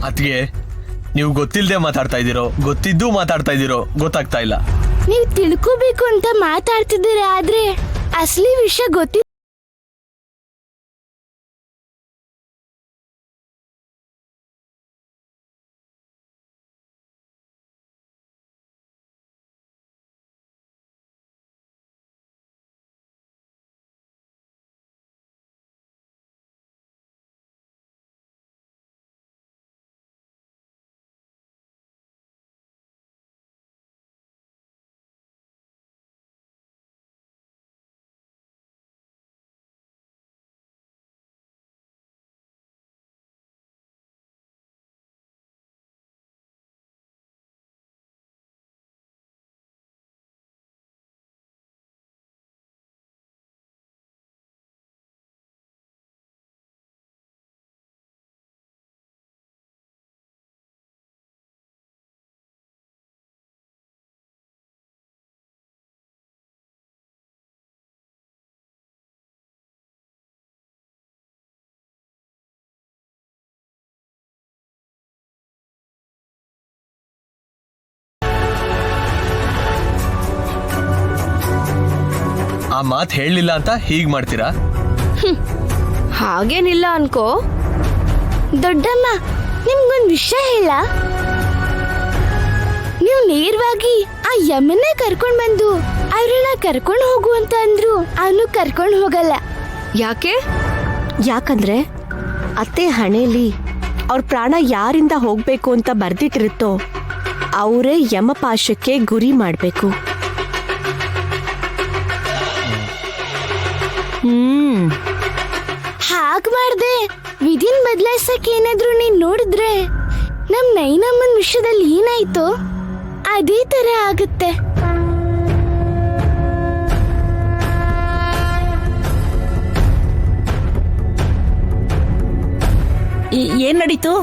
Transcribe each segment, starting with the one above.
ಅದ್ಗೆ ನೀವು ಗೊತ್ತಿಲ್ಲದೆ ಮಾತಾಡ್ತಾ ಇದ್ದೀರೋ ಗೊತ್ತಿದ್ದು ಮಾತಾಡ್ತಾ ಇದ್ದೀರೋ ಗೊತ್ತಾಗ್ತಾ ಇಲ್ಲ. ನೀವು ತಿಳ್ಕೋಬೇಕು ಅಂತ ಮಾತಾಡ್ತಿದ್ದೀರಾ, ಆದ್ರೆ ಅಸಲಿ ವಿಷಯ ಗೊತ್ತಿಲ್ಲ. ಆ ಮಾತು ಹೇಳಲಿಲ್ಲ ಅಂತ ಹೀಗ್ ಮಾಡ್ತೀರಾ? ಹಾಗೇನಿಲ್ಲ ಅನ್ಕೋ. ದೊಡ್ಡಮ್ಮ, ನಿಮ್ಗೊಂದ್ ವಿಷಯ ಹೇಳ. ನೀವು ನೇರವಾಗಿ ಆ ಯಮನ್ನೇ ಕರ್ಕೊಂಡ್ ಬಂದು ಅವ್ರನ್ನ ಕರ್ಕೊಂಡು ಹೋಗು ಅಂತ ಅಂದ್ರು, ಅವನು ಕರ್ಕೊಂಡು ಹೋಗಲ್ಲ. ಯಾಕೆ? ಯಾಕಂದ್ರೆ ಅತ್ತೆ ಹಣೆಯಲ್ಲಿ ಅವ್ರ ಪ್ರಾಣ ಯಾರಿಂದ ಹೋಗ್ಬೇಕು ಅಂತ ಬರ್ದಿಟ್ಟಿರುತ್ತೋ ಅವರೇ ಯಮಪಾಶಕ್ಕೆ ಗುರಿ ಮಾಡ್ಬೇಕು. ಹಾಗ್ ಮಾಡ್ದೆ ವಿಧಿನ್ ಬದಲಾಯಿಸಕ್ ಏನಾದ್ರು ನೀನ್ ನೋಡಿದ್ರೆ ನಮ್ ನೈನಮ್ಮನ್ ವಿಷಯದಲ್ಲಿ ಏನಾಯ್ತೋ ಅದೇ ತರ ಆಗುತ್ತೆ. ಏನ್ ನಡೀತು?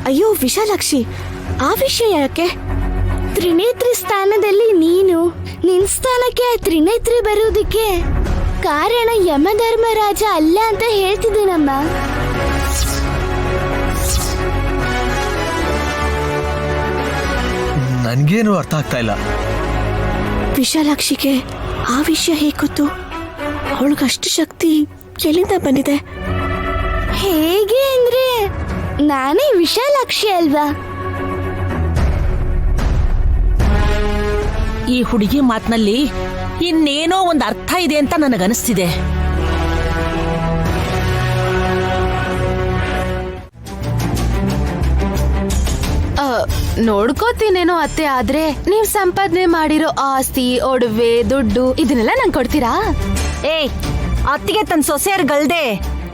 ಅಯ್ಯೋ ವಿಶಾಲಾಕ್ಷಿ, ಆ ವಿಷಯ ಯಾಕೆ? ತ್ರಿನೇತ್ರಿ ಸ್ಥಾನದಲ್ಲಿ ನೀನು, ನಿನ್ ಸ್ಥಾನಕ್ಕೆ ಆ ತ್ರಿನೇತ್ರಿ ಬರುವುದಕ್ಕೆ ಕಾರಣ ಯಮಧರ್ಮರಾಜ ಅಲ್ಲ ಅಂತ ಹೇಳ್ತಿದ್ದೀನಮ್ಮ. ನನ್ಗೇನು ಅರ್ಥ ಆಗ್ತಾ ಇಲ್ಲ. ವಿಶಾಲಾಕ್ಷಿಗೆ ಆ ವಿಷಯ ಹೇಗೆ ಗೊತ್ತು? ಅವಳಿಗಷ್ಟು ಶಕ್ತಿ ಎಲ್ಲಿಂದ ಬಂದಿದೆ? ಹೇಗೆ ಅಂದ್ರೆ ನಾನೇ ವಿಶಾಲಾಕ್ಷಿ ಅಲ್ವಾ? ಈ ಹುಡುಗಿ ಮಾತಿನಲ್ಲಿ ಇನ್ನೇನೋ ಒಂದು ಅರ್ಥ ಇದೆ ಅಂತ ನನಗನಿಸ್ತಿದೆ. ನೋಡ್ಕೋತೀನೇನೋ ಅತ್ತೆ, ಆದ್ರೆ ನೀವ್ ಸಂಪಾದನೆ ಮಾಡಿರೋ ಆಸ್ತಿ, ಒಡವೆ, ದುಡ್ಡು ಇದನ್ನೆಲ್ಲ ನಂಗೆ ಕೊಡ್ತೀರಾ? ಏಯ್, ಅತ್ತಿಗೆ ತನ್ನ ಸೊಸೆಯರ್ಗಲ್ದೆ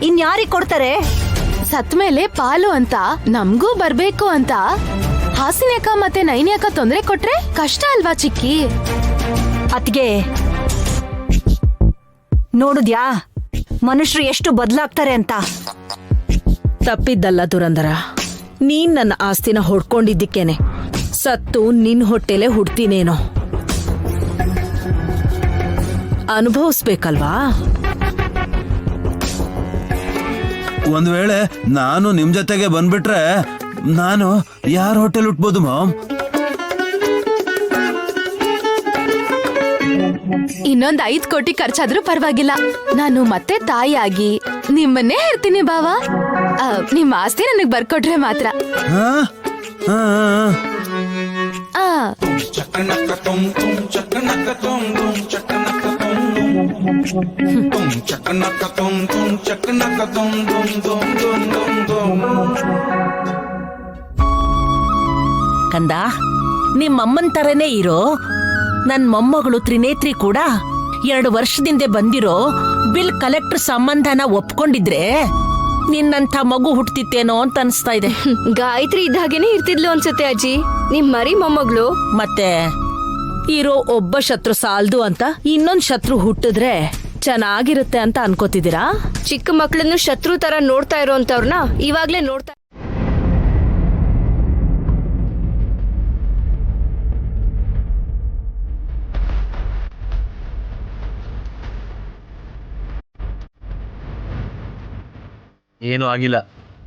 ಇನ್ಯಾರಿಗೆ ಕೊಡ್ತಾರೆ? ಸತ್ ಮೇಲೆ ಪಾಲು ಅಂತ ನಮ್ಗೂ ಬರ್ಬೇಕು ಅಂತ ಹಾಸಿನ್ಯಾಕ ಮತ್ತೆ ನೈನ್ಯಾಕ ತೊಂದ್ರೆ ಕೊಟ್ರೆ ಕಷ್ಟ ಅಲ್ವಾ ಚಿಕ್ಕಿ? ಅತ್ತಿಗೆ ನೋಡುದ್ಯಾ ಮನುಷ್ಯರು ಎಷ್ಟು ಬದಲಾಗ್ತಾರೆ ಅಂತ? ತಪ್ಪಿದ್ದಲ್ಲ ದುರಂದರ, ನೀನ್ ನನ್ನ ಆಸ್ತಿನ ಹೊಡ್ಕೊಂಡಿದ್ದಕ್ಕೇನೆ ಸತ್ತು ನಿನ್ ಹೊಟ್ಟೆಲೆ ಹುಡ್ತೀನೇನೋ. ಅನುಭವಿಸ್ಬೇಕಲ್ವಾ? ಒಂದ್ ವೇಳೆ ನಾನು ನಿಮ್ ಜೊತೆಗೆ ಬಂದ್ಬಿಟ್ರೆ ನಾನು ಯಾರ ಹೋಟೆಲ್ ಉಟ್ಬೋದು ಮಾಮ್? ಇನ್ನೊಂದ್ 5 ಕೋಟಿ ಖರ್ಚಾದ್ರೂ ಪರವಾಗಿಲ್ಲ, ನಾನು ಮತ್ತೆ ತಾಯಿಯಾಗಿ ನಿಮ್ಮನ್ನೇ ಹೇಳ್ತೀನಿ ಬಾವ. ನಿಮ್ಮ ಆಸ್ತಿ ನನಗ್ ಬರ್ಕೊಟ್ರೆ ಮಾತ್ರ. ಕಂದ, ನಿಮ್ಮಮ್ಮನ್ ತರನೇ ಇರೋ ನನ್ ಮೊಮ್ಮಗಳು ತ್ರಿನೇತ್ರಿ ಕೂಡ 2 ವರ್ಷದಿಂದ ಬಂದಿರೋ ಬಿಲ್ ಕಲೆಕ್ಟರ್ ಸಂಬಂಧನ ಒಪ್ಕೊಂಡಿದ್ರೆ ನಿನ್ನಂಥ ಮಗು ಹುಟ್ಟುತ್ತಿತ್ತೇನೋ ಅಂತ ಅನ್ಸ್ತಾ ಇದೆ. ಗಾಯತ್ರಿ ಇದ್ದಾಗೇನೆ ಇರ್ತಿದ್ಲು ಅನ್ಸುತ್ತೆ ಅಜ್ಜಿ, ನಿಮ್ ಮರಿ ಮೊಮ್ಮಗಳು. ಮತ್ತೆ ಇರೋ ಒಬ್ಬ ಶತ್ರು ಸಾಲ್ದು ಅಂತ ಇನ್ನೊಂದ್ ಶತ್ರು ಹುಟ್ಟಿದ್ರೆ ಚೆನ್ನಾಗಿರುತ್ತೆ ಅಂತ ಅನ್ಕೋತಿದ್ದೀರಾ? ಚಿಕ್ಕ ಮಕ್ಕಳನ್ನು ಶತ್ರು ತರ ನೋಡ್ತಾ ಇರೋಂತವ್ರನ್ನ ಇವಾಗ್ಲೇ ನೋಡ್ತಾ. ಏನೂ ಆಗಿಲ್ಲ.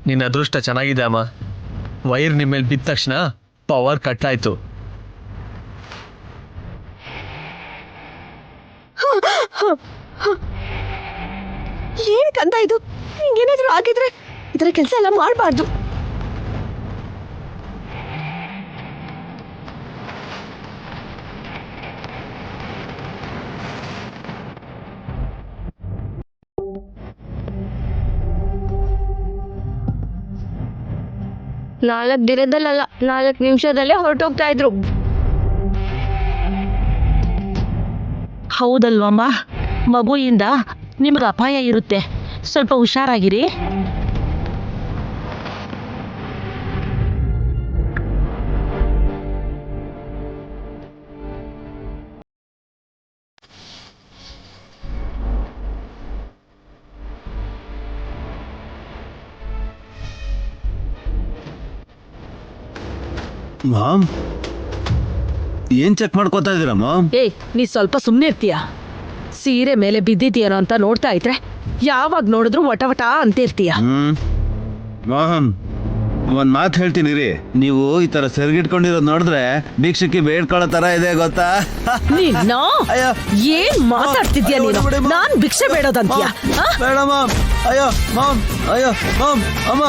ನಿನ್ನ ಅದೃಷ್ಟ ಚೆನ್ನಾಗಿದೆ ಅಮ್ಮ. ವೈರ್ ನಿಮ್ಮ ಮೇಲೆ ಬಿದ್ದ ತಕ್ಷಣ ಪವರ್ ಕಟ್ ಆಯ್ತು. ಏನ್ ಕಂದ ಇದು? ಹಿಂಗೇನಾದ್ರೂ ಆಗಿದ್ರೆ ಇದರ ಕೆಲಸ ಎಲ್ಲ ಮಾಡಬಾರ್ದು. ನಾಲ್ಕು ದಿನದಲ್ಲ 4 ನಿಮಿಷದಲ್ಲೇ ಹೊರಟೋಗ್ತಾ ಇದ್ರು. ಹೌದಲ್ವಮ್ಮ, ಮಗುವಿಂದ ನಿಮ್ಗೆ ಅಪಾಯ ಇರುತ್ತೆ, ಸ್ವಲ್ಪ ಹುಷಾರಾಗಿರಿ. ಮಾಮ್, ಏನ್ ಚೆಕ್ ಮಾಡ್ಕೋತಾ ಇದೀರಾ ಮಾಮ್? ಏಯ್, ನೀ ಸ್ವಲ್ಪ ಸುಮ್ಮನೆ ಇರ್ತೀಯ? ಸೀರೆ ಮೇಲೆ ಬಿದ್ದಿದ್ಯೇನೋ ಅಂತ ನೋಡ್ತಾ ಇದ್ರೆ ಯಾವಾಗ ನೋಡಿದ್ರು ವಟ ಅಂತಿರ್ತೀಯ. ಮಾಮ್, ಒಂದ್ ಮಾತು ಹೇಳ್ತೀನಿ ರೀ. ನೀವು ಈ ತರ ಸೆರ್ಗಿಟ್ಕೊಂಡಿರೋದು ನೋಡಿದ್ರೆ ಭಿಕ್ಷಕ್ಕೆ ಬೇಡ್ಕೊಳ್ಳೋ ತರ ಇದೆ ಗೊತ್ತಾ? ನೀನು ಅಯ್ಯೋ. ಏನ್ ಮಾತಾಡ್ತಿದ್ಯಾ ನೀನು? ನಾನ್ ಭಿಕ್ಷೆ ಬೇಡೋದಂತೀಯ? ಬೇಡ ಮಾಮ್. ಅಯ್ಯೋ ಮಾಮ್, ಅಯ್ಯೋ ಮಾಮ್, ಅಮ್ಮ